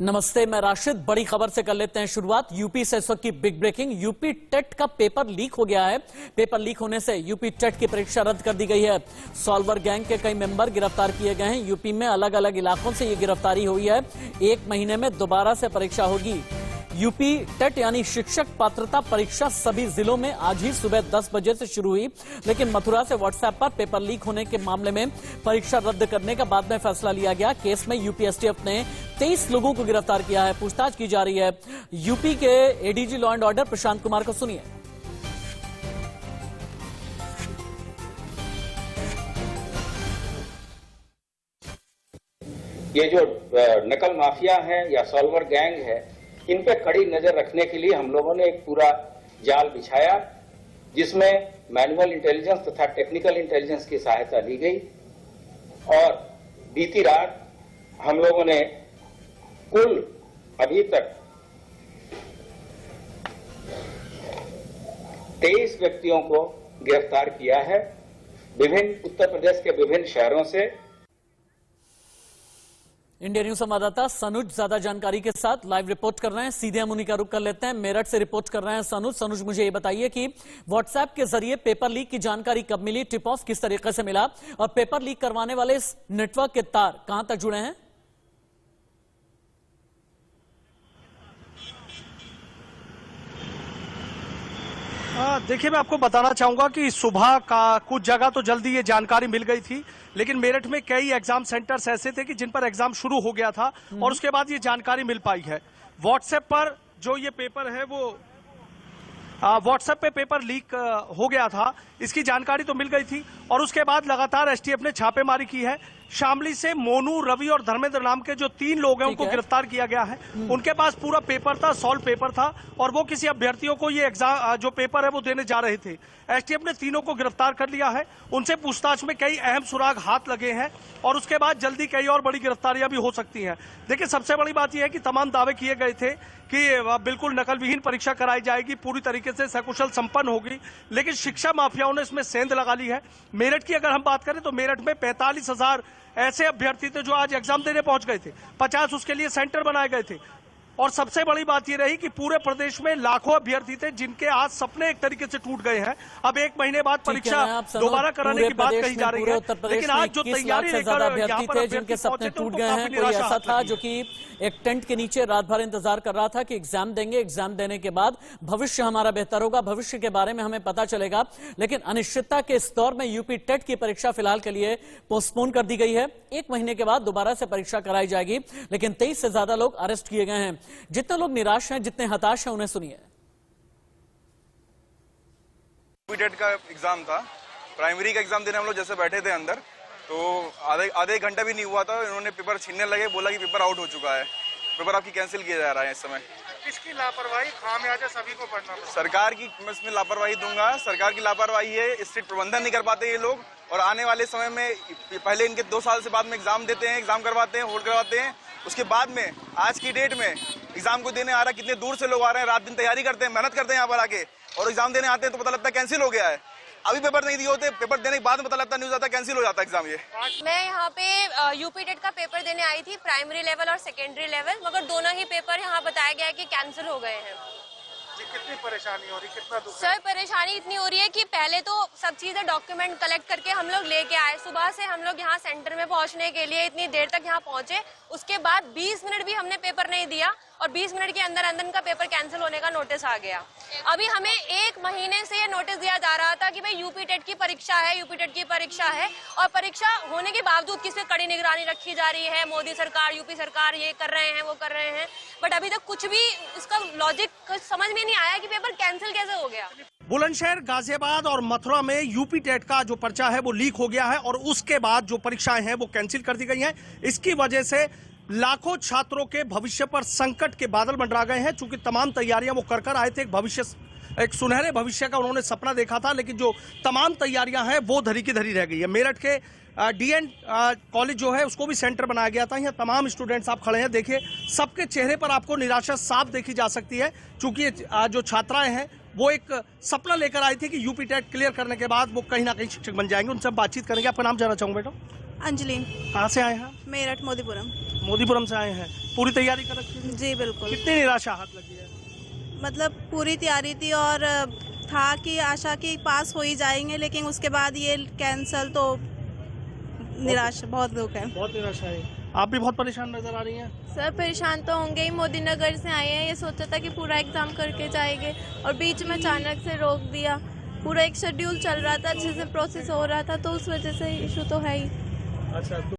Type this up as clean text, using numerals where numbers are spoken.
नमस्ते, मैं राशिद। बड़ी खबर से कर लेते हैं शुरुआत। यूपी से इस वक्त की बिग ब्रेकिंग। यूपी टेट का पेपर लीक हो गया है। पेपर लीक होने से यूपी टेट की परीक्षा रद्द कर दी गई है। सॉल्वर गैंग के कई मेंबर गिरफ्तार किए गए हैं। यूपी में अलग अलग इलाकों से ये गिरफ्तारी हुई है। 1 महीने में दोबारा से परीक्षा होगी। यूपी टेट यानी शिक्षक पात्रता परीक्षा सभी जिलों में आज ही सुबह 10 बजे से शुरू हुई, लेकिन मथुरा से व्हाट्सएप पर पेपर लीक होने के मामले में परीक्षा रद्द करने का बाद में फैसला लिया गया। केस में यूपी एसटीएफ ने 23 लोगों को गिरफ्तार किया है। पूछताछ की जा रही है। यूपी के ADG law and order Prashant Kumar को सुनिए। ये जो नकल माफिया है या सॉल्वर गैंग है, इन पे कड़ी नजर रखने के लिए हम लोगों ने एक पूरा जाल बिछाया, जिसमें मैनुअल इंटेलिजेंस तथा टेक्निकल इंटेलिजेंस की सहायता ली गई। और बीती रात हम लोगों ने कुल अभी तक 23 व्यक्तियों को गिरफ्तार किया है, विभिन्न उत्तर प्रदेश के विभिन्न शहरों से। इंडिया न्यूज संवाददाता सनुज ज्यादा जानकारी के साथ लाइव रिपोर्ट कर रहे हैं। सीधे हम उन्हीं का रुख कर लेते हैं। मेरठ से रिपोर्ट कर रहे हैं सनुज, मुझे ये बताइए कि व्हाट्सएप के जरिए पेपर लीक की जानकारी कब मिली, टिप ऑफ किस तरीके से मिला, और पेपर लीक करवाने वाले इस नेटवर्क के तार कहां तक जुड़े हैं? देखिए, मैं आपको बताना चाहूंगा कि सुबह का कुछ जगह तो जल्दी ये जानकारी मिल गई थी, लेकिन मेरठ में कई एग्जाम सेंटर्स ऐसे थे कि जिन पर एग्जाम शुरू हो गया था और उसके बाद ये जानकारी मिल पाई है। व्हाट्सएप पर जो ये पेपर है वो व्हाट्सएप पे पेपर लीक हो गया था, इसकी जानकारी तो मिल गई थी और उसके बाद लगातार एसटीएफ ने छापेमारी की है। शामली से मोनू, रवि और धर्मेंद्र नाम के जो 3 लोग हैं उनको गिरफ्तार किया गया है। उनके पास पूरा पेपर था, सॉल्व पेपर था, और वो किसी अभ्यर्थियों को ये एग्जाम जो पेपर है वो देने जा रहे थे। एसटीएफ ने तीनों को गिरफ्तार कर लिया है। उनसे पूछताछ में कई अहम सुराग हाथ लगे हैं और उसके बाद जल्दी कई और बड़ी गिरफ्तारियां भी हो सकती हैं। देखिए, सबसे बड़ी बात यह है कि तमाम दावे किए गए थे कि बिल्कुल नकल विहीन परीक्षा कराई जाएगी, पूरी तरीके से सकुशल संपन्न होगी, लेकिन शिक्षा माफियाओं ने इसमें सेंध लगा ली है। मेरठ की अगर हम बात करें तो मेरठ में 45,000 ऐसे अभ्यर्थी थे जो आज एग्जाम देने पहुंच गए थे। 50 उसके लिए सेंटर बनाए गए थे। और सबसे बड़ी बात यह रही कि पूरे प्रदेश में लाखों अभ्यर्थी थे जिनके आज सपने एक तरीके से टूट गए हैं। अब 1 महीने बाद परीक्षा दोबारा कराने की बात कही जा रही है, लेकिन आज जो तैयारी लेकर अभ्यर्थी थे जिनके सपने टूट गए हैं, कोई ऐसा था जो कि एक टेंट के नीचे रात भर इंतजार कर रहा था कि एग्जाम देंगे, एग्जाम देने के बाद भविष्य हमारा बेहतर होगा, भविष्य के बारे में हमें पता चलेगा। लेकिन अनिश्चितता के इस दौर में यूपी टेट की परीक्षा फिलहाल के लिए पोस्टपोन कर दी गई है। 1 महीने के बाद दोबारा से परीक्षा कराई जाएगी, लेकिन 23 से ज्यादा लोग अरेस्ट किए गए हैं। जितने लोग निराश हैं, जितने हताश हैं, उन्हें सुनिए। यूपी टेट का एग्जाम था, प्राइमरी का एग्जाम देने हम लोग जैसे बैठे थे अंदर, तो आधे एक घंटा भी नहीं हुआ था, इन्होंने पेपर छीनने लगे, बोला कि पेपर आउट हो चुका है, पेपर आपकी कैंसिल किया जा रहा है। इस समय किसकी लापरवाही, खामियाजा सभी को पढ़ना पड़ता है। सरकार की मैं इसमें लापरवाही दूंगा। सरकार की लापरवाही है, स्ट्रिक्ट प्रबंधन नहीं कर पाते ये लोग, और आने वाले समय में पहले इनके 2 साल से बाद में एग्जाम देते हैं, एग्जाम करवाते हैं, होल्ड करवाते हैं, उसके बाद में आज की डेट में एग्जाम को देने आ रहा है। कितने दूर से लोग आ रहे हैं, रात दिन तैयारी करते हैं, मेहनत करते हैं यहाँ पर आके, और एग्जाम देने आते हैं तो पता लगता है कैंसिल हो गया है। अभी पेपर नहीं दिए होते, पेपर देने के बाद में पता लगता न्यूज़ आता है कैंसिल हो जाता है एग्जाम। ये मैं यहाँ पे यूपी टेट का पेपर देने आई थी, प्राइमरी लेवल और सेकेंडरी लेवल, मगर दोनों ही पेपर यहाँ बताया गया है कि कैंसिल हो गए हैं। कितनी परेशानी हो रही, कितना दुख? सर, परेशानी इतनी हो रही है कि पहले तो सब चीजें डॉक्यूमेंट कलेक्ट करके हम लोग लेके आए। सुबह से हम लोग यहाँ सेंटर में पहुँचने के लिए इतनी देर तक यहाँ पहुँचे, उसके बाद 20 मिनट भी हमने पेपर नहीं दिया और 20 मिनट के अंदर अंदर का पेपर कैंसिल होने का नोटिस आ गया। अभी हमें 1 महीने से ये नोटिस दिया जा रहा था कि भाई यूपी टेट की परीक्षा है, यूपी टेट की परीक्षा है, और परीक्षा होने के बावजूद किस पे कड़ी निगरानी रखी जा रही है। मोदी सरकार, यूपी सरकार ये कर रहे हैं, वो कर रहे हैं, बट अभी तक कुछ भी इसका लॉजिक समझ में नहीं आया कि पेपर कैंसिल कैसे हो गया। बुलंदशहर, गाजियाबाद और मथुरा में यूपी टेट का जो पर्चा है वो लीक हो गया है और उसके बाद जो परीक्षाएं हैं वो कैंसिल कर दी गई हैं। इसकी वजह से लाखों छात्रों के भविष्य पर संकट के बादल मंडरा गए हैं। चूंकि तमाम तैयारियां वो कर आए थे, एक सुनहरे भविष्य का उन्होंने सपना देखा था, लेकिन जो तमाम तैयारियां हैं वो धरी की धरी रह गई है। मेरठ के डीएन कॉलेज जो है उसको भी सेंटर बनाया गया था। यहाँ तमाम स्टूडेंट्स आप खड़े हैं, देखिए सबके चेहरे पर आपको निराशा साफ देखी जा सकती है, क्योंकि जो छात्राएं हैं वो एक सपना लेकर आई थी कि यूपी टेट क्लियर करने के बाद वो कहीं ना कहीं शिक्षक बन जाएंगे। उनसे बातचीत करेंगे। आपका नाम जानना चाहूंगा बेटा। अंजलि। कहाँ से आए हैं? मेरठ मोदीपुरम। मोदीपुरम से आए हैं, पूरी तैयारी कर रखी थी? जी बिल्कुल, कितनी निराशा हाथ लगी है? मतलब पूरी तैयारी थी और था कि आशा की पास हो ही जाएंगे, लेकिन उसके बाद ये कैंसल, तो निराशा, बहुत दुख है। बहुत निराशा है। आप भी बहुत परेशान नजर आ रही हैं। सर परेशान तो होंगे ही, मोदी नगर से आए हैं, ये सोचा था कि पूरा एग्जाम करके जाएंगे और बीच में अचानक से रोक दिया। पूरा एक शेड्यूल चल रहा था, अच्छे से प्रोसेस हो रहा था, तो उस वजह से इशू तो है ही। अच्छा।